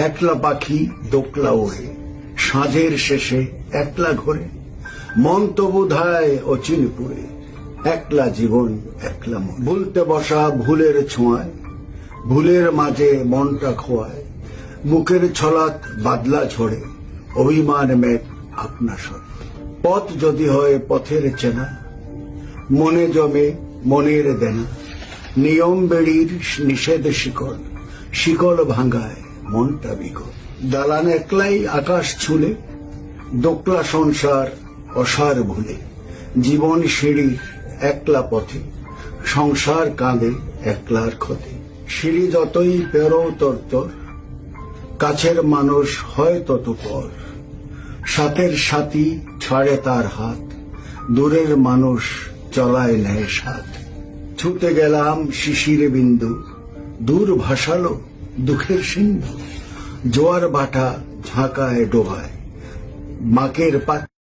একলা পাখি দোকলা ওড়ে, সাঁঝের শেষে একলা ঘরে, মন তো বোধায় অচিনপুরে, একলা জীবন একলা মন। ভুলতে বসা ভুলের ছোঁয়ায়, ভুলের মাঝে মনটা খোয়ায়, বুকের ছলাত বাদলা ঝরে, অভিমান মেঘ আপনা সরে। পথ যদি হয় পথের চেনা, মনে জমে মনের দেনা, নিয়ম বেড়ির নিষেধ শিকল, শিকল ভাঙায় মনটা বিকল। দালান একলাই আকাশ ছুলে, দোকলা সংসার অসার ভুলে, জীবন সিঁড়ির একলা পথে, সংসার কাঁদে একলার ক্ষতে। সিঁড়ি যতই পেরো তরতর, কাছের মানুষ হয় তত পর, সাথের সাথী ছাড়ে তার হাত, দূরের মানুষ চলায় নেয় সাথ। ছুটে গেলাম শিশির বিন্দু, দূর ভাসালো দুঃখের সিন্ধু, জোয়ার ভাটা ঝাঁকায় ডোবায়, বাঁকের